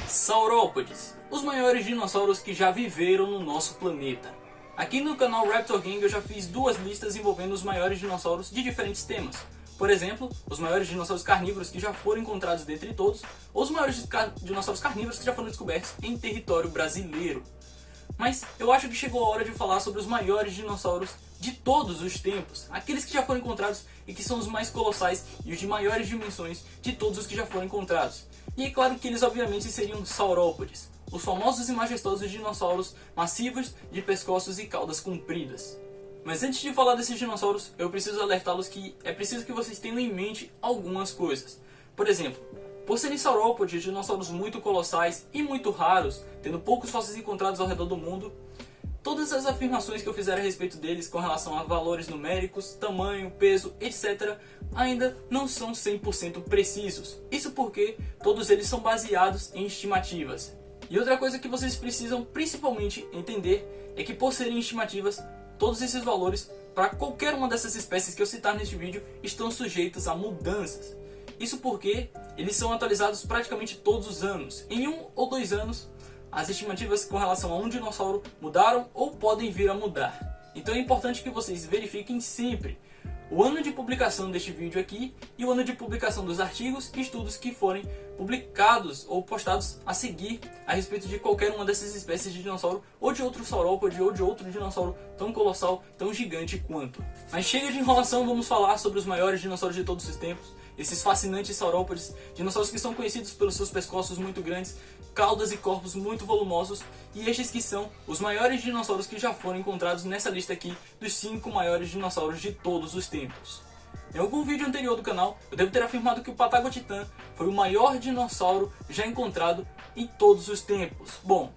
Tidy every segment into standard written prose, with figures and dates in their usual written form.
Saurópodes, os maiores dinossauros que já viveram no nosso planeta. Aqui no canal Raptor Gang eu já fiz duas listas envolvendo os maiores dinossauros de diferentes temas. Por exemplo, os maiores dinossauros carnívoros que já foram encontrados dentre todos, ou os maiores dinossauros carnívoros que já foram descobertos em território brasileiro. Mas eu acho que chegou a hora de falar sobre os maiores dinossauros de todos os tempos, aqueles que já foram encontrados e que são os mais colossais e os de maiores dimensões de todos os que já foram encontrados. E é claro que eles obviamente seriam saurópodes, os famosos e majestosos dinossauros massivos de pescoços e caudas compridas. Mas antes de falar desses dinossauros, eu preciso alertá-los que é preciso que vocês tenham em mente algumas coisas. Por exemplo, por serem saurópodes, dinossauros muito colossais e muito raros, tendo poucos fósseis encontrados ao redor do mundo, todas as afirmações que eu fizer a respeito deles com relação a valores numéricos, tamanho, peso, etc. ainda não são 100% precisos. Isso porque todos eles são baseados em estimativas. E outra coisa que vocês precisam principalmente entender é que por serem estimativas, todos esses valores para qualquer uma dessas espécies que eu citar neste vídeo estão sujeitos a mudanças. Isso porque eles são atualizados praticamente todos os anos. Em 1 ou 2 anos, as estimativas com relação a um dinossauro mudaram ou podem vir a mudar. Então é importante que vocês verifiquem sempre o ano de publicação deste vídeo aqui e o ano de publicação dos artigos e estudos que forem publicados ou postados a seguir a respeito de qualquer uma dessas espécies de dinossauro ou de outro saurópode ou de outro dinossauro tão colossal, tão gigante quanto. Mas chega de enrolação, vamos falar sobre os maiores dinossauros de todos os tempos, esses fascinantes saurópodes, dinossauros que são conhecidos pelos seus pescoços muito grandes, caudas e corpos muito volumosos, e estes que são os maiores dinossauros que já foram encontrados nessa lista aqui dos 5 maiores dinossauros de todos os tempos. Em algum vídeo anterior do canal, eu devo ter afirmado que o Patagotitã foi o maior dinossauro já encontrado em todos os tempos. Bom,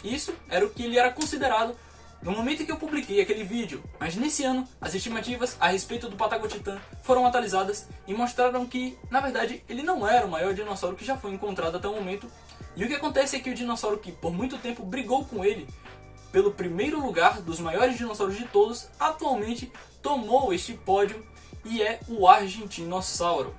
isso era o que ele era considerado no momento em que eu publiquei aquele vídeo, mas nesse ano as estimativas a respeito do Patagotitã foram atualizadas e mostraram que, na verdade, ele não era o maior dinossauro que já foi encontrado até o momento. E o que acontece é que o dinossauro que por muito tempo brigou com ele pelo primeiro lugar dos maiores dinossauros de todos, atualmente tomou este pódio e é o Argentinossauro.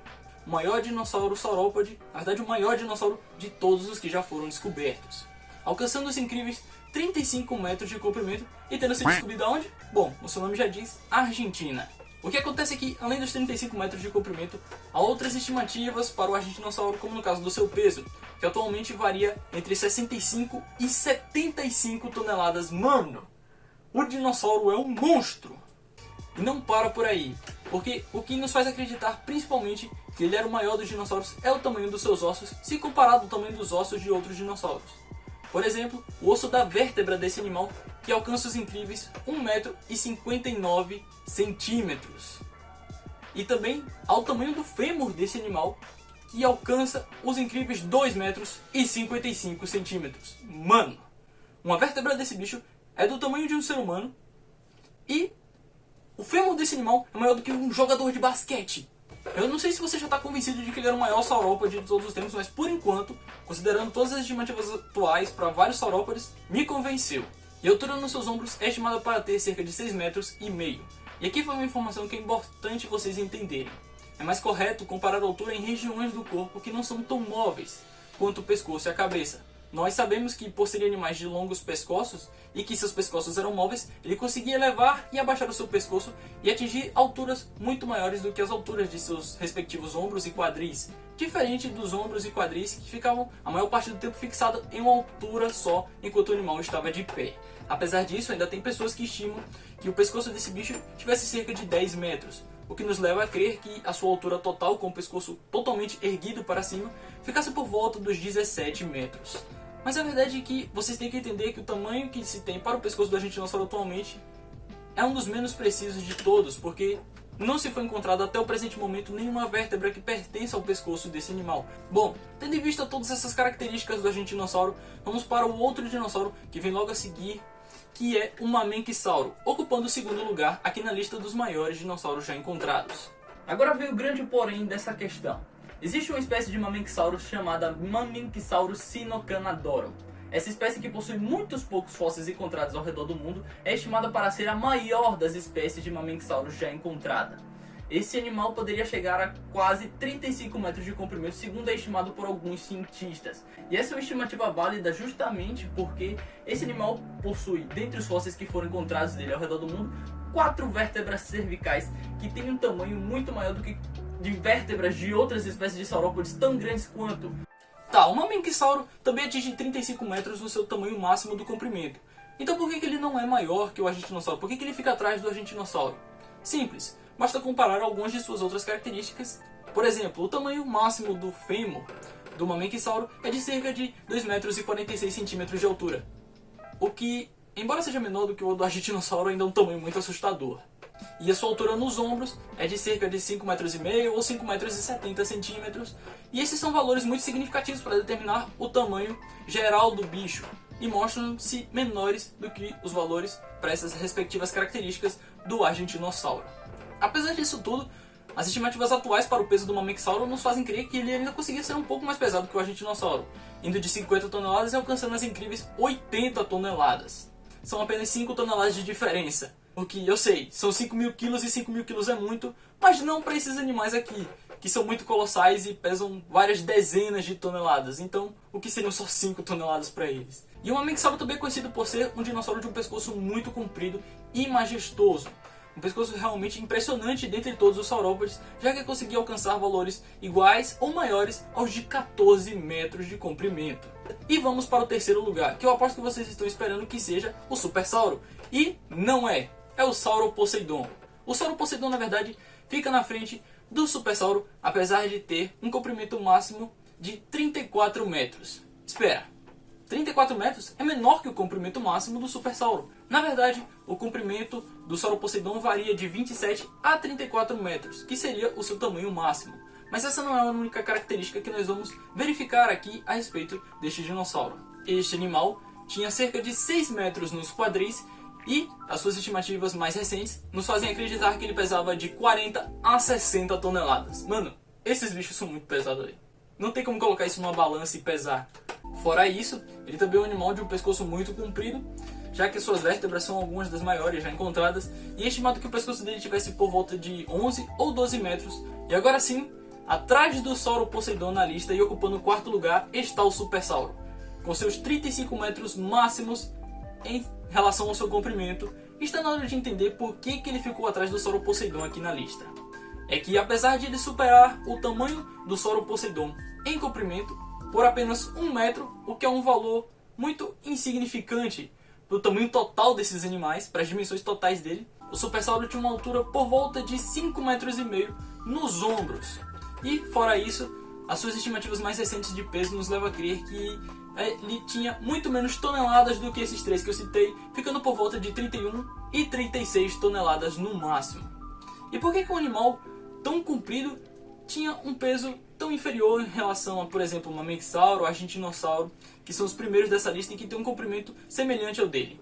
O maior dinossauro saurópode, na verdade o maior dinossauro de todos os que já foram descobertos. Alcançando os incríveis 35 metros de comprimento e tendo sido descobrido aonde? Bom, o seu nome já diz, Argentina. O que acontece é que, além dos 35 metros de comprimento, há outras estimativas para o Argentinossauro, como no caso do seu peso, que atualmente varia entre 65 e 75 toneladas. Mano, o dinossauro é um monstro! E não para por aí, porque o que nos faz acreditar principalmente que ele era o maior dos dinossauros é o tamanho dos seus ossos, se comparado ao tamanho dos ossos de outros dinossauros. Por exemplo, o osso da vértebra desse animal, que alcança os incríveis 1,59 m. E também ao tamanho do fêmur desse animal, que alcança os incríveis 2,55 m. Mano, uma vértebra desse bicho é do tamanho de um ser humano e o fêmur desse animal é maior do que um jogador de basquete. Eu não sei se você já está convencido de que ele era o maior saurópode de todos os tempos, mas por enquanto, considerando todas as estimativas atuais para vários saurópodes, me convenceu. E a altura nos seus ombros é estimada para ter cerca de 6,5 metros. E aqui foi uma informação que é importante vocês entenderem. É mais correto comparar a altura em regiões do corpo que não são tão móveis quanto o pescoço e a cabeça. Nós sabemos que, por serem animais de longos pescoços e que seus pescoços eram móveis, ele conseguia elevar e abaixar o seu pescoço e atingir alturas muito maiores do que as alturas de seus respectivos ombros e quadris, diferente dos ombros e quadris que ficavam a maior parte do tempo fixados em uma altura só enquanto o animal estava de pé. Apesar disso, ainda tem pessoas que estimam que o pescoço desse bicho tivesse cerca de 10 metros, o que nos leva a crer que a sua altura total, com o pescoço totalmente erguido para cima, ficasse por volta dos 17 metros. Mas a verdade é que vocês têm que entender que o tamanho que se tem para o pescoço do Argentinossauro atualmente é um dos menos precisos de todos, porque não se foi encontrado até o presente momento nenhuma vértebra que pertença ao pescoço desse animal. Bom, tendo em vista todas essas características do Argentinossauro, vamos para o outro dinossauro que vem logo a seguir, que é o Mamenksauro, ocupando o segundo lugar aqui na lista dos maiores dinossauros já encontrados. Agora vem o grande porém dessa questão. Existe uma espécie de Mamenksaurus chamada Mamenksaurus sinocanadorum. Essa espécie, que possui muitos poucos fósseis encontrados ao redor do mundo, é estimada para ser a maior das espécies de Mamenksaurus já encontrada. Esse animal poderia chegar a quase 35 metros de comprimento, segundo é estimado por alguns cientistas. E essa é uma estimativa válida justamente porque esse animal possui, dentre os fósseis que foram encontrados dele ao redor do mundo, 4 vértebras cervicais que têm um tamanho muito maior do que de vértebras de outras espécies de saurópodes tão grandes quanto. Tá, o Mamenquisauro também atinge 35 metros no seu tamanho máximo do comprimento. Então por que ele não é maior que o Argentinossauro? Por que ele fica atrás do Argentinossauro? Simples, basta comparar algumas de suas outras características. Por exemplo, o tamanho máximo do fêmur do Mamenquisauro é de cerca de 2,46 metros de altura. O que, embora seja menor do que o do Argentinossauro, ainda é um tamanho muito assustador. E a sua altura nos ombros é de cerca de 5,5 metros ou 5,70 metros. E esses são valores muito significativos para determinar o tamanho geral do bicho. E mostram-se menores do que os valores para essas respectivas características do Argentinossauro. Apesar disso tudo, as estimativas atuais para o peso do Mamenquisauro nos fazem crer que ele ainda conseguia ser um pouco mais pesado que o Argentinossauro, indo de 50 toneladas e alcançando as incríveis 80 toneladas. São apenas 5 toneladas de diferença. O que eu sei, são 5.000 quilos e 5.000 quilos é muito, mas não para esses animais aqui, que são muito colossais e pesam várias dezenas de toneladas. Então, o que seriam só 5 toneladas para eles? E o Mamenquisauro também é conhecido por ser um dinossauro de um pescoço muito comprido e majestoso. Um pescoço realmente impressionante dentre todos os saurópodes, já que conseguia alcançar valores iguais ou maiores aos de 14 metros de comprimento. E vamos para o terceiro lugar, que eu aposto que vocês estão esperando que seja o Supersauro. E não é, é o Sauroposeidon. O Sauroposeidon, na verdade, fica na frente do Supersauro, apesar de ter um comprimento máximo de 34 metros. Espera, 34 metros é menor que o comprimento máximo do Supersauro. Na verdade, o comprimento do Sauroposeidon varia de 27 a 34 metros, que seria o seu tamanho máximo. Mas essa não é a única característica que nós vamos verificar aqui a respeito deste dinossauro. Este animal tinha cerca de 6 metros nos quadris e as suas estimativas mais recentes nos fazem acreditar que ele pesava de 40 a 60 toneladas. Mano, esses bichos são muito pesados aí. Não tem como colocar isso numa balança e pesar. Fora isso, ele também é um animal de um pescoço muito comprido, já que suas vértebras são algumas das maiores já encontradas, e é estimado que o pescoço dele tivesse por volta de 11 ou 12 metros. E agora sim, atrás do Sauroposeidon na lista e ocupando o quarto lugar está o Supersauro, com seus 35 metros máximos em relação ao seu comprimento. Está na hora de entender por que ele ficou atrás do Sauroposeidon aqui na lista. É que apesar de ele superar o tamanho do Sauroposeidon em comprimento por apenas 1 metro, o que é um valor muito insignificante para o tamanho total desses animais, para as dimensões totais dele, o Supersauro tinha uma altura por volta de 5,5 metros nos ombros. E fora isso, as suas estimativas mais recentes de peso nos levam a crer que ele tinha muito menos toneladas do que esses três que eu citei, ficando por volta de 31 e 36 toneladas no máximo. E por que um animal tão comprido tinha um peso tão inferior em relação a, por exemplo, o Mamenquisauro, o Argentinossauro, que são os primeiros dessa lista e que tem um comprimento semelhante ao dele?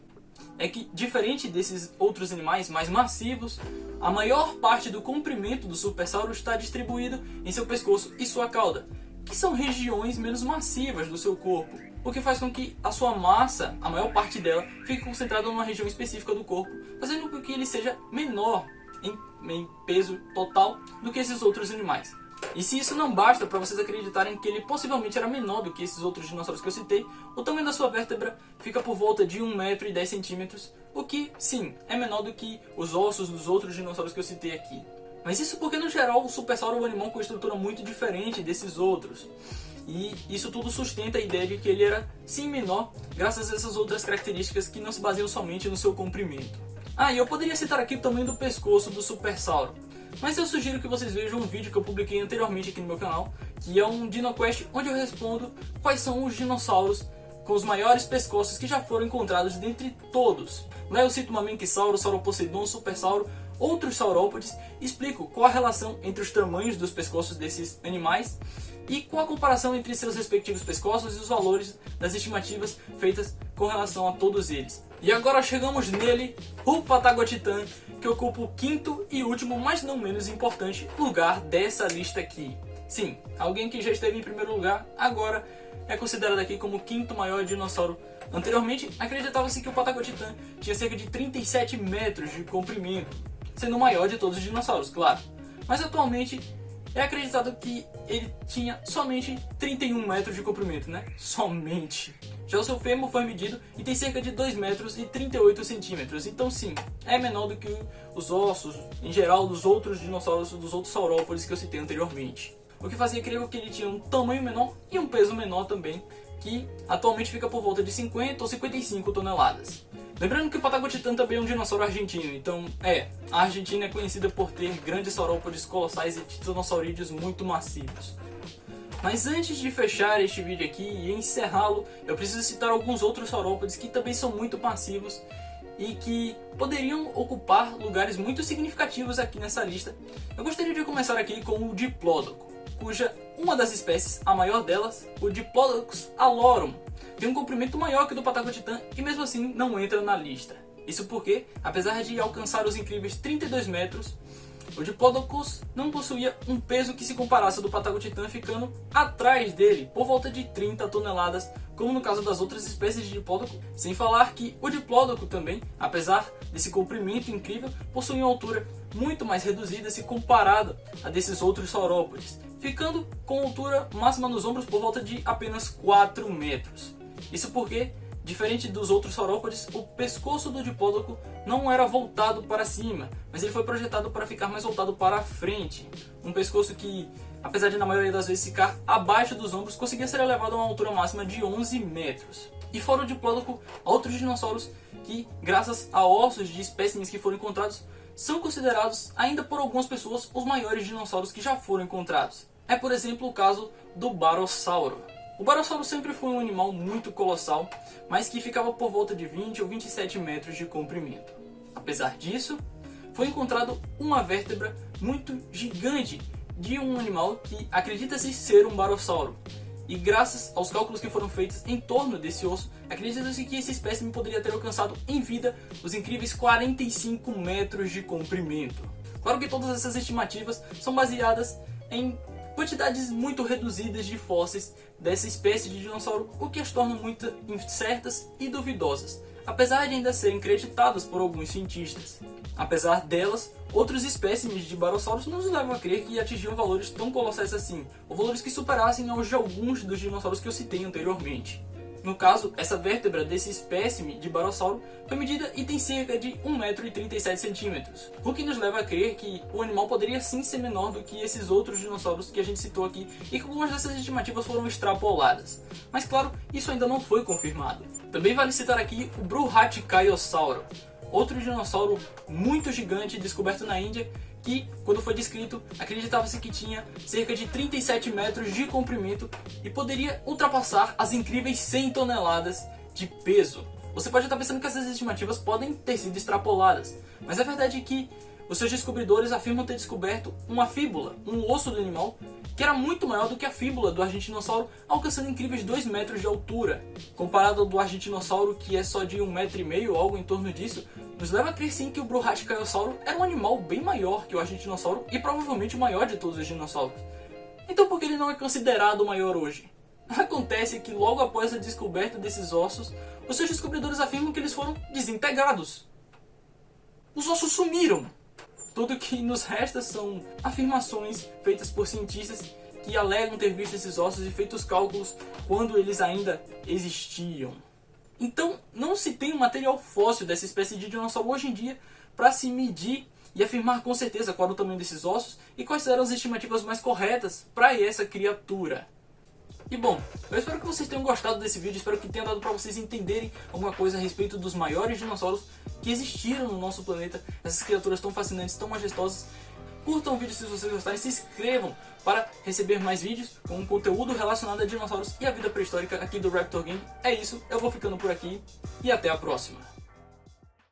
É que, diferente desses outros animais mais massivos, a maior parte do comprimento do Supersauro está distribuído em seu pescoço e sua cauda, que são regiões menos massivas do seu corpo, o que faz com que a sua massa, a maior parte dela, fique concentrada numa região específica do corpo, fazendo com que ele seja menor em peso total do que esses outros animais. E se isso não basta para vocês acreditarem que ele possivelmente era menor do que esses outros dinossauros que eu citei, o tamanho da sua vértebra fica por volta de 1,10 m, o que, sim, é menor do que os ossos dos outros dinossauros que eu citei aqui. Mas isso porque, no geral, o Supersauro é um animal com estrutura muito diferente desses outros. E isso tudo sustenta a ideia de que ele era, sim, menor, graças a essas outras características que não se baseiam somente no seu comprimento. Ah, e eu poderia citar aqui o tamanho do pescoço do Supersauro, mas eu sugiro que vocês vejam um vídeo que eu publiquei anteriormente aqui no meu canal, que é um DinoQuest, onde eu respondo quais são os dinossauros com os maiores pescoços que já foram encontrados dentre todos. Lá eu cito Mamenquisauro, Sauroposeidon, Supersauro, outros saurópodes, explico qual a relação entre os tamanhos dos pescoços desses animais e qual a comparação entre seus respectivos pescoços e os valores das estimativas feitas com relação a todos eles. E agora chegamos nele, o Pataguatitã, que ocupa o quinto e último, mas não menos importante, lugar dessa lista aqui. Sim, alguém que já esteve em primeiro lugar, agora é considerado aqui como o quinto maior dinossauro. Anteriormente, acreditava-se que o Pataguatitã tinha cerca de 37 metros de comprimento, sendo o maior de todos os dinossauros, claro. mas atualmente é acreditado que ele tinha somente 31 metros de comprimento, né? Somente. Já o seu fêmur foi medido e tem cerca de 2 metros e 38 centímetros. Então sim, é menor do que os ossos, em geral, dos outros dinossauros, dos outros saurópodes que eu citei anteriormente. O que fazia crer que ele tinha um tamanho menor e um peso menor também, que atualmente fica por volta de 50 ou 55 toneladas. Lembrando que o Patagotitan também é um dinossauro argentino, então a Argentina é conhecida por ter grandes saurópodes colossais e titanosaurídeos muito massivos. Mas antes de fechar este vídeo aqui e encerrá-lo, eu preciso citar alguns outros saurópodes que também são muito massivos e que poderiam ocupar lugares muito significativos aqui nessa lista. Eu gostaria de começar aqui com o Diplodocus, cuja uma das espécies, a maior delas, o Diplodocus alorum, tem um comprimento maior que o do Patagotitan e mesmo assim não entra na lista. Isso porque, apesar de alcançar os incríveis 32 metros, o Diplodocus não possuía um peso que se comparasse ao do Patagotitan, ficando atrás dele, por volta de 30 toneladas, como no caso das outras espécies de Diplodocus, sem falar que o Diplodocus também, apesar desse comprimento incrível, possui uma altura muito mais reduzida se comparado a desses outros saurópodes, ficando com altura máxima nos ombros por volta de apenas 4 metros. Isso porque, diferente dos outros saurópodes, o pescoço do Diplodocus não era voltado para cima, mas ele foi projetado para ficar mais voltado para a frente. Um pescoço que, apesar de na maioria das vezes ficar abaixo dos ombros, conseguia ser elevado a uma altura máxima de 11 metros. E fora o Diplodocus, outros dinossauros que, graças a ossos de espécimes que foram encontrados, são considerados ainda por algumas pessoas os maiores dinossauros que já foram encontrados. É, por exemplo, o caso do Barossauro. O Barossauro sempre foi um animal muito colossal, mas que ficava por volta de 20 ou 27 metros de comprimento. Apesar disso, foi encontrado uma vértebra muito gigante de um animal que acredita-se ser um Barossauro. E graças aos cálculos que foram feitos em torno desse osso, acredita-se que esse espécime poderia ter alcançado em vida os incríveis 45 metros de comprimento. Claro que todas essas estimativas são baseadas em quantidades muito reduzidas de fósseis dessa espécie de dinossauro, o que as torna muito incertas e duvidosas, apesar de ainda serem creditadas por alguns cientistas. Apesar delas, outros espécimes de barossauros nos levam a crer que atingiam valores tão colossais assim, ou valores que superassem aos de alguns dos dinossauros que eu citei anteriormente. No caso, essa vértebra desse espécime de barossauro foi medida e tem cerca de 1,37 m, o que nos leva a crer que o animal poderia sim ser menor do que esses outros dinossauros que a gente citou aqui e que algumas dessas estimativas foram extrapoladas. Mas claro, isso ainda não foi confirmado. Também vale citar aqui o Bruhacticaiosauro, outro dinossauro muito gigante descoberto na Índia, que, quando foi descrito, acreditava-se que tinha cerca de 37 metros de comprimento e poderia ultrapassar as incríveis 100 toneladas de peso. Você pode estar pensando que essas estimativas podem ter sido extrapoladas, mas a verdade é que os seus descobridores afirmam ter descoberto uma fíbula, um osso do animal, que era muito maior do que a fíbula do argentinossauro, alcançando incríveis 2 metros de altura. Comparado ao do argentinossauro, que é só de 1,5 m ou algo em torno disso, nos leva a crer sim que o Bruhacticaiosauro era um animal bem maior que o argentinossauro e provavelmente o maior de todos os dinossauros. Então por que ele não é considerado o maior hoje? Acontece que logo após a descoberta desses ossos, os seus descobridores afirmam que eles foram desintegrados. Os ossos sumiram! Tudo que nos resta são afirmações feitas por cientistas que alegam ter visto esses ossos e feito os cálculos quando eles ainda existiam. Então, não se tem um material fóssil dessa espécie de dinossauro hoje em dia para se medir e afirmar com certeza qual é o tamanho desses ossos e quais eram as estimativas mais corretas para essa criatura. E bom, eu espero que vocês tenham gostado desse vídeo, espero que tenha dado para vocês entenderem alguma coisa a respeito dos maiores dinossauros que existiram no nosso planeta, essas criaturas tão fascinantes, tão majestosas. Curtam o vídeo se vocês gostarem, se inscrevam para receber mais vídeos com conteúdo relacionado a dinossauros e a vida pré-histórica aqui do Raptor Game. É isso, eu vou ficando por aqui e até a próxima.